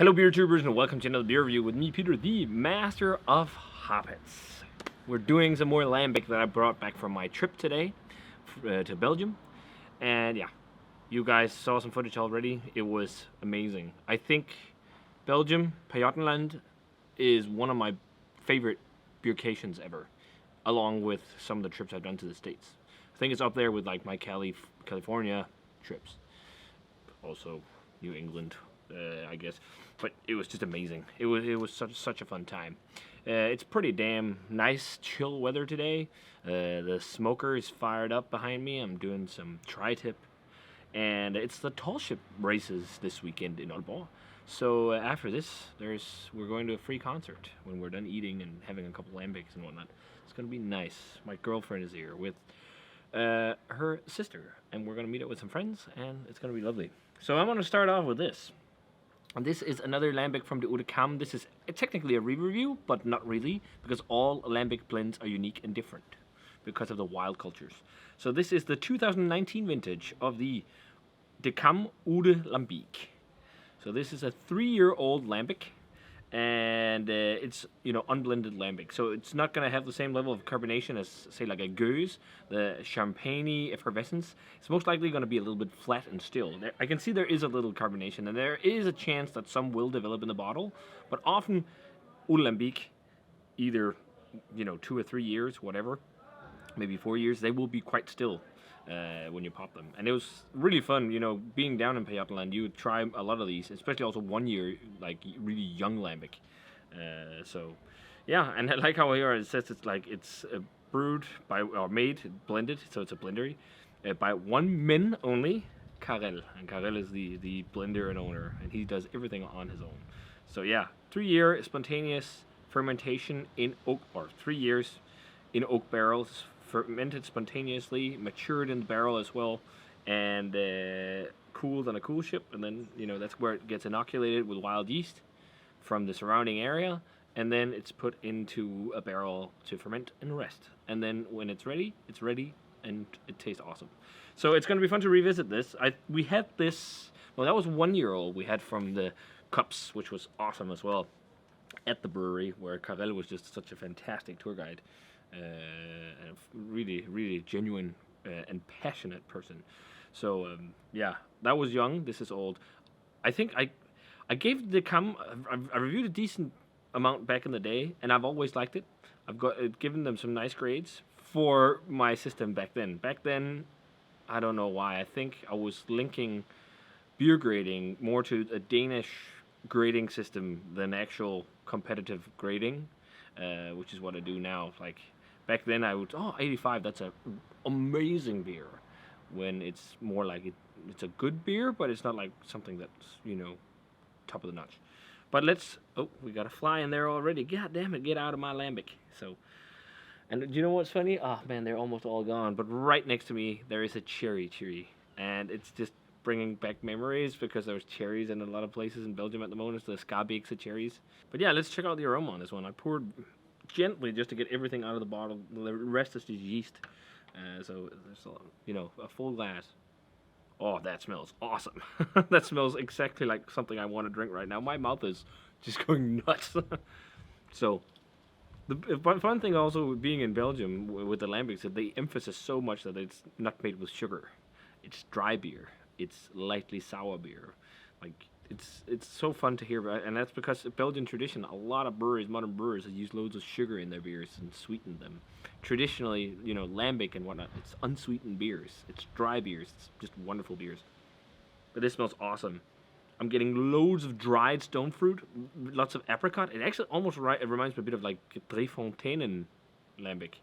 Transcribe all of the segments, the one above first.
Hello beer tubers and welcome to another beer review with me, Peter, the master of hoppets. We're doing some more Lambic that I brought back from my trip today to Belgium. And yeah, you guys saw some footage already. It was amazing. I think Belgium, Pajottenland, is one of my favorite beercations ever, along with some of the trips I've done to the States. I think it's up there with like my California trips. Also New England, I guess, but it was just amazing. It was such a fun time. It's pretty damn nice, chill weather today. The smoker is fired up behind me. I'm doing some tri-tip, and it's the tall ship races this weekend in Oude. So after this, we're going to a free concert when we're done eating and having a couple lambics and whatnot. It's gonna be nice. My girlfriend is here with her sister, and we're gonna meet up with some friends, and it's gonna be lovely. So I'm gonna start off with this. And this is another Lambic from the Oude Cam. This is technically a re-review, but not really, because all Lambic blends are unique and different because of the wild cultures. So this is the 2019 vintage of the De Cam Oude Lambiek. So this is a 3-year-old Lambic, and it's unblended Lambic. So it's not going to have the same level of carbonation as say like a Geuz, the champagne effervescence. It's most likely going to be a little bit flat and still. I can see there is a little carbonation, and there is a chance that some will develop in the bottle. But often, Oude Lambiek, either 2 or 3 years, whatever, maybe 4 years, they will be quite still when you pop them. And it was really fun, being down in Pajottenland. You would try a lot of these, especially also 1 year, like really young Lambic. So yeah, and I like how here it says it's brewed by or made blended, so it's a blendery by one min only, Karel, and Karel is the blender and owner, and he does everything on his own. So yeah, 3-year spontaneous fermentation in oak, or 3 years in oak barrels, fermented spontaneously, matured in the barrel as well, and cooled on a cool ship, and then that's where it gets inoculated with wild yeast from the surrounding area, and then it's put into a barrel to ferment and rest. And then when it's ready, and it tastes awesome. So it's going to be fun to revisit this. We had this, well, that was 1 year old we had from the cups, which was awesome as well, at the brewery, where Karel was just such a fantastic tour guide. And a really genuine and passionate person. So yeah, that was young. This is old. I think I gave the Cam. I reviewed a decent amount back in the day, and I've always liked it. I've given them some nice grades for my system back then. Back then, I don't know why. I think I was linking beer grading more to a Danish grading system than actual competitive grading, which is what I do now. Like, back then I would, 85, that's a amazing beer. When it's more like it's a good beer, but it's not like something that's, top of the notch. But we got a fly in there already. God damn it, get out of my Lambic. So, and do you know what's funny? Oh man, they're almost all gone. But right next to me, there is a cherry tree. And it's just bringing back memories because there's cherries in a lot of places in Belgium at the moment. It's the Skabeekse cherries. But yeah, let's check out the aroma on this one. I poured gently just to get everything out of the bottle. The rest is just yeast. So there's a full glass. Oh, that smells awesome. That smells exactly like something I want to drink right now. My mouth is just going nuts. So the fun thing also with being in Belgium with the Lambics is that they emphasize so much that it's not made with sugar. It's dry beer. It's lightly sour beer. Like, it's so fun to hear about, and that's because of Belgian tradition. A lot of breweries, modern brewers, use loads of sugar in their beers and sweeten them. Traditionally, Lambic and whatnot, it's unsweetened beers. It's dry beers. It's just wonderful beers. But this smells awesome. I'm getting loads of dried stone fruit, lots of apricot. It actually almost it reminds me a bit of like Driefonteinen Lambic.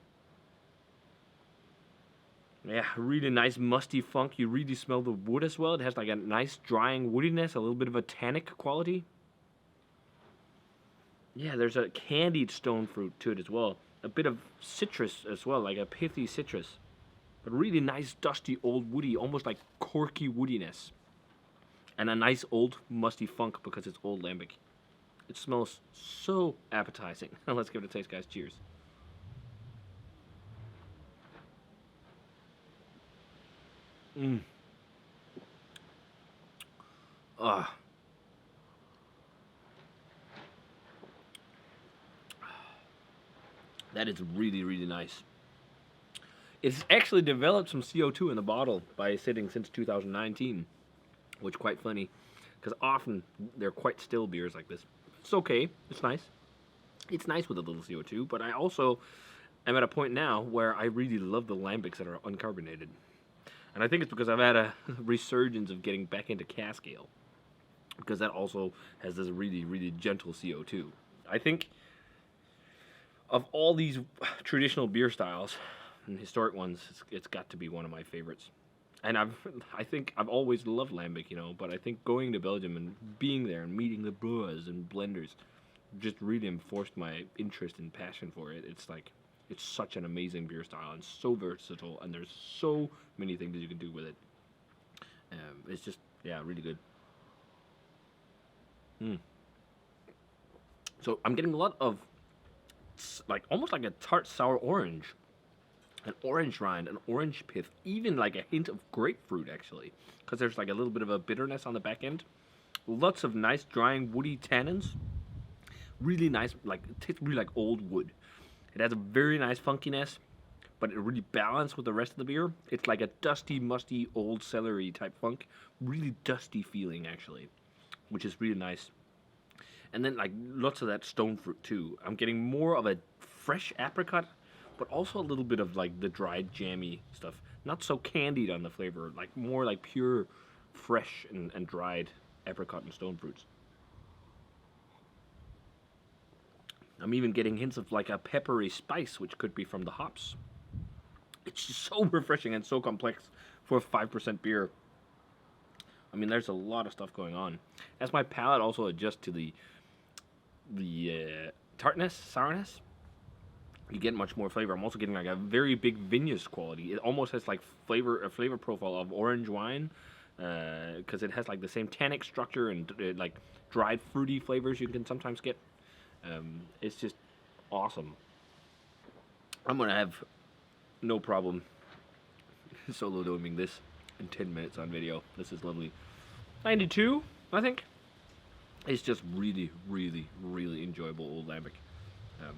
Yeah, really nice musty funk. You really smell the wood as well. It has like a nice drying woodiness, a little bit of a tannic quality. Yeah, there's a candied stone fruit to it as well. A bit of citrus as well, like a pithy citrus. But really nice, dusty, old woody, almost like corky woodiness. And a nice old musty funk because it's old Lambic. It smells so appetizing. Let's give it a taste, guys. Cheers. Ah. That is really, really nice. It's actually developed some CO2 in the bottle by sitting since 2019, which is quite funny, because often they're quite still beers like this. It's okay. It's nice. It's nice with a little CO2, but I also am at a point now where I really love the lambics that are uncarbonated. And I think it's because I've had a resurgence of getting back into cask ale, because that also has this really, really gentle CO2. I think of all these traditional beer styles and historic ones, it's got to be one of my favorites. And I think I've always loved lambic, you know, but I think going to Belgium and being there and meeting the brewers and blenders just really enforced my interest and passion for it. It's like, it's such an amazing beer style and so versatile, and there's so many things that you can do with it. It's just, yeah, really good. So I'm getting a lot of, like, almost like a tart sour orange, an orange rind, an orange pith, even like a hint of grapefruit, actually, because there's like a little bit of a bitterness on the back end. Lots of nice drying woody tannins. Really nice, like, it tastes really like old wood. It has a very nice funkiness, but it really balanced with the rest of the beer. It's like a dusty, musty, old celery type funk. Really dusty feeling, actually, which is really nice. And then, like, lots of that stone fruit, too. I'm getting more of a fresh apricot, but also a little bit of, like, the dried jammy stuff. Not so candied on the flavor, like, more like pure, fresh and dried apricot and stone fruits. I'm even getting hints of, like, a peppery spice, which could be from the hops. It's just so refreshing and so complex for a 5% beer. I mean, there's a lot of stuff going on. As my palate also adjusts to the tartness, sourness, you get much more flavor. I'm also getting like a very big vinous quality. It almost has like a flavor profile of orange wine, because it has like the same tannic structure and like dried fruity flavors you can sometimes get. It's just awesome. I'm gonna have no problem solo doing this in 10 minutes on video. This is lovely. 92, I think. It's just really, really, really enjoyable Old Lambic.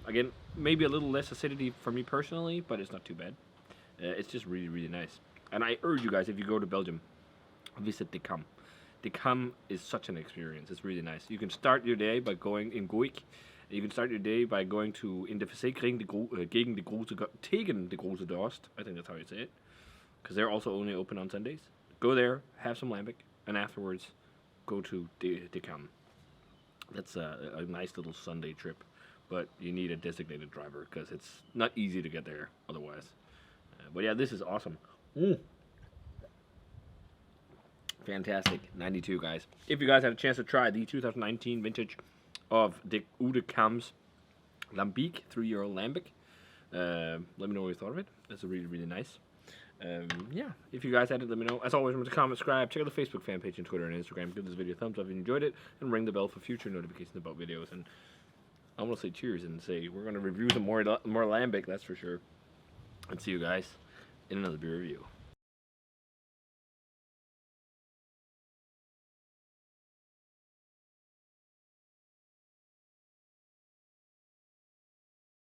Again, maybe a little less acidity for me personally, but it's not too bad. It's just really, really nice. And I urge you guys, if you go to Belgium, visit De Cam. De Cam is such an experience. It's really nice. You can start your day by going in Gooik. You can start your day by going to in de Verzekering tegen de grote dorst. I think that's how you say it. Because they're also only open on Sundays. Go there, have some lambic, and afterwards go to De Cam. That's a nice little Sunday trip, but you need a designated driver because it's not easy to get there otherwise. But yeah, this is awesome. Fantastic. 92, guys. If you guys had a chance to try the 2019 vintage of the Oude Cam's Lambic 3-year-old Lambic, let me know what you thought of it. That's really, really nice. Yeah, if you guys had it, let me know. As always, remember to comment, subscribe, check out the Facebook fan page and Twitter and Instagram. Give this video a thumbs up if you enjoyed it, and ring the bell for future notifications about videos. And I want to say cheers and say we're going to review some more Lambic, that's for sure. And see you guys in another beer review.